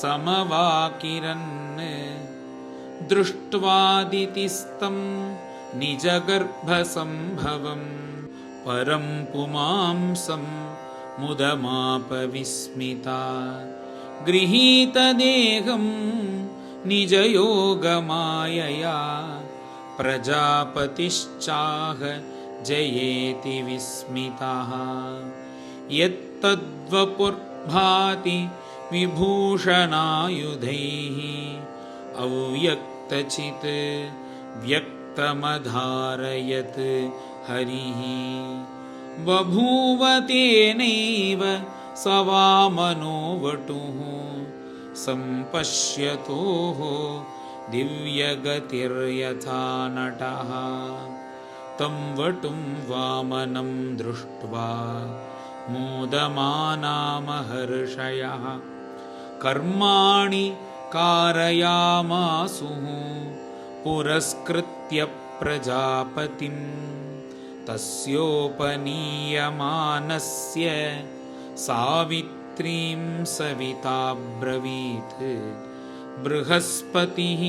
समवाकिरन् दृष्ट्वादितिस्तं निजगर्भसम्भवं परं पुमांसं मुदमापविस्मिता गृहीतदेहं निजयोगमायया प्रजापतिश्चाह जयेति विस्मितः यत्तद्वपुर्भाति विभूषणायुधैः अव्यक्तचित् व्यक्तमधारयत् हरिः बभूव तेनैव स वामनो सम्पश्यतोः दिव्यगतिर्यथा नटः तं वटुं वामनं दृष्ट्वा मोदमाना महर्षयः कर्माणि कारयामासुः पुरस्कृत्य प्रजापतिं तस्योपनीयमानस्य सावित्रीं सविताब्रवीत् बृहस्पतिः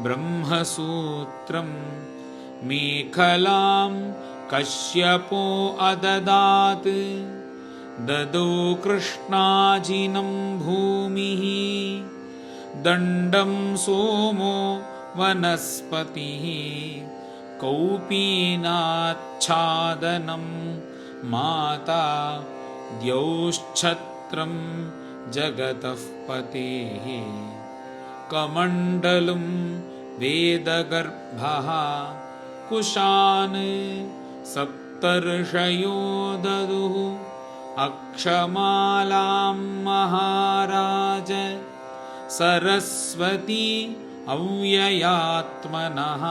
ब्रह्मसूत्रं मेखलां कश्यपो अददात् ददौ कृष्णाजिनं भूमिः दण्डं सोमो वनस्पतिः कौपीनाच्छादनं माता द्यौश्छत्रं जगतः पतेः कमण्डलुं वेदगर्भः कुशान् सप्तर्षयो ददुः अक्षमालां महाराज सरस्वती अव्ययात्मनः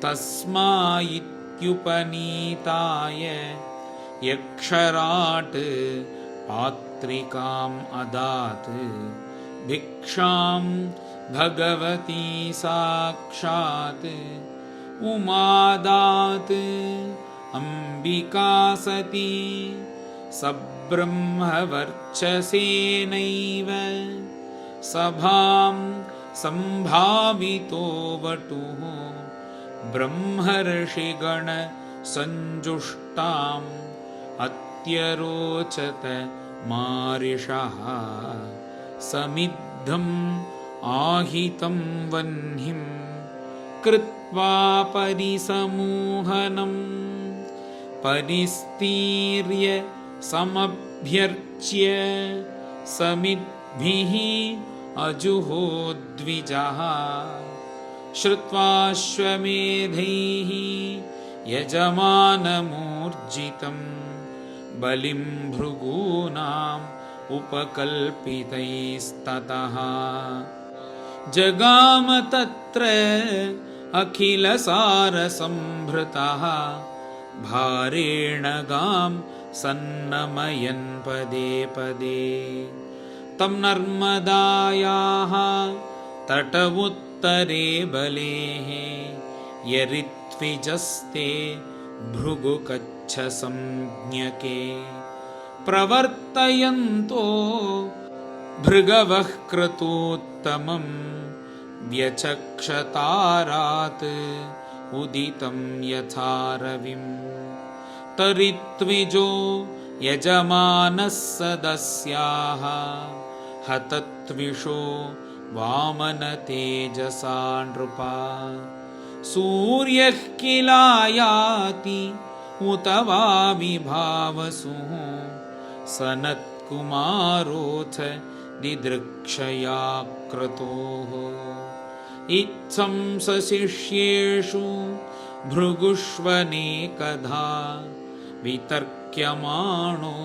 तस्मायित्युपनीताय यक्षराट् पात्रिकाम् अदात् भिक्षां भगवती साक्षात् उमादात् अम्बिका सती सब्रह्मण्येन ब्रह्मवर्चसेनैव सभां सम्भावितो वटुः ब्रह्मर्षिगणसञ्जुष्टाम् अत्यरोचत मारिषः समिद्धम् आहितं वह्निं कृत्वा परिसमूहनम् परिस्तीर्य समभ्यर्च्य समिद्भिः अजुहोद्विजः श्रुत्वाश्वमेधैः यजमानमूर्जितं बलिं भृगूनाम् उपकल्पितैस्ततः जगाम तत्र अखिलसारसंभृतः भारेण गां सन्नमयन् पदे पदे तं नर्मदायाः तटवुत्तरे बलेः यरित्विजस्ते भृगुकच्छसंज्ञके प्रवर्तयन्तो भृगवः क्रतूत्तमं व्यचक्षतारात् उदितं यथा रविं तरित्विजो यजमानः सदस्याः हतत्विषो वामनतेजसा नृपा सूर्यः किलायाति उत वा विभावसुः सनत्कुमारोऽथ दिदृक्षया क्रतोः इत्थं सशिष्येषु भृगुष्वनेकधा वितर्क्यमाणो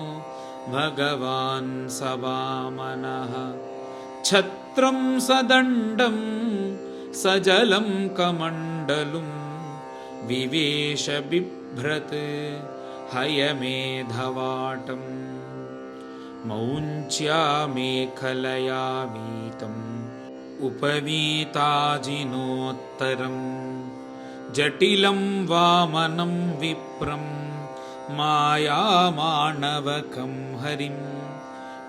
भगवान् स वामनः छत्रं सदण्डं सजलं कमण्डलुं विवेश बिभ्रत् हयमेधवाटम् मौञ्च्यामेखलया वीतम् उपवीताजिनोत्तरं जटिलं वामनं विप्रं मायामाणवकं हरिं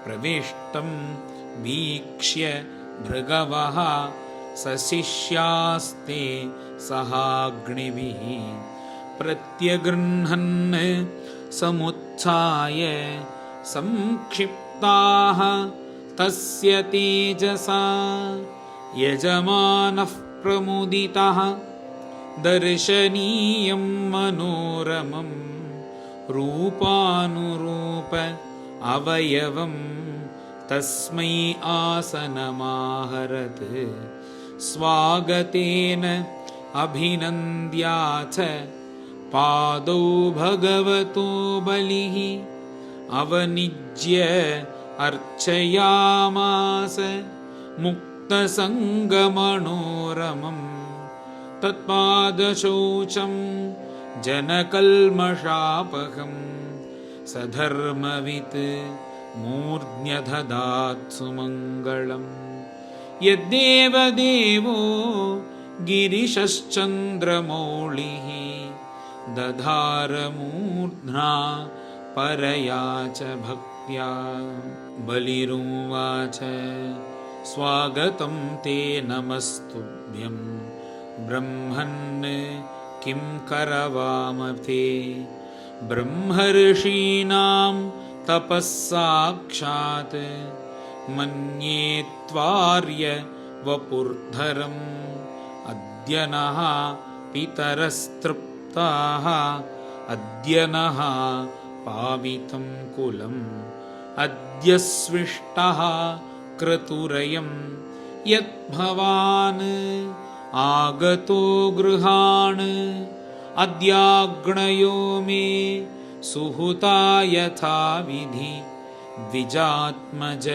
प्रविष्टं वीक्ष्य भृगवः सशिष्यास्ते सहाग्निभिः प्रत्यगृह्णन् समुत्थाय संक्षिप्ताः तस्य तेजसा यजमानः प्रमुदितः दर्शनीयं मनोरमं रूपानुरूप अवयवं तस्मै आसनमाहरत् स्वागतेन अभिनन्द्याथ पादौ भगवतो बलिः अवनिज्य अर्चयामास मुक्तसङ्गमनोरमं तत्पादशौचं जनकल्मषापहं सधर्मवित् मूर्ध्न्यदधात्सु मङ्गलम् यद्देव देवो गिरिशश्चन्द्रमौळिः दधारमूर्ध्ना परया च भक्त्या बलिरुवाच स्वागतं ते नमस्तुभ्यं ब्रह्मन् किं करवाम ते ब्रह्मर्षीणां तपः साक्षात् मन्ये त्वार्य वपुर्धरम् अद्य नः पितरस्तृप्ताः अद्य नः पावितं कुलम् अद्य स्विष्टः क्रतुरयं यद्भवान् आगतो गृहाण अद्याग्नयो मे सुहुता यथा विधि द्विजात्मज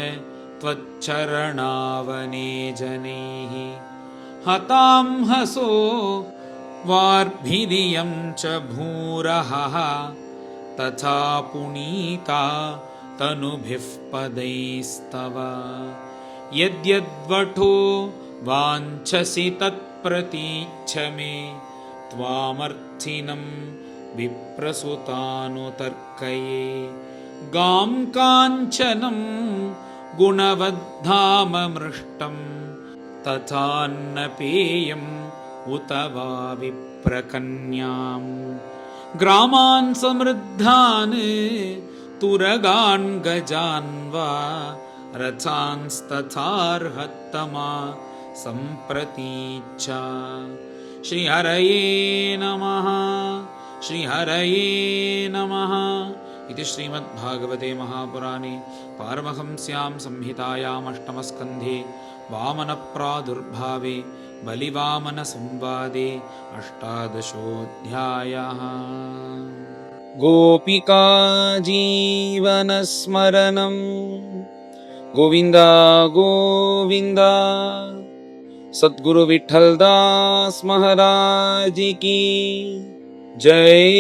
त्वच्चरणावने जनैः हतां हसो वार्भिरियं च भूरहः तथा पुनीता तनुभिः पदैस्तव यद्यद्वठो वाञ्छसि तत्प्रतीच्छ मे त्वामर्थिनं विप्रसुतानुतर्कये गां काञ्चनं गुणवद्धाममृष्टं तथान्नपेयम् उत वा विप्रकन्याम् ग्रामान् समृद्धान् तुरगान् गजान् वा रथांस्तथार्हत्तमा सम्प्रतीच्छ। श्रीहरये नमः। श्रीहरये नमः। इति श्रीमद्भागवते महापुराणे पारमहंस्यां संहितायामष्टमस्कन्धे वामनप्रादुर्भावे बलिवामनसंवादे अष्टादशोऽध्यायः। गोपिका जीवनस्मरणं गोविन्द गोविन्द। सद्गुरु विठ्ठलदास महाराज की जय।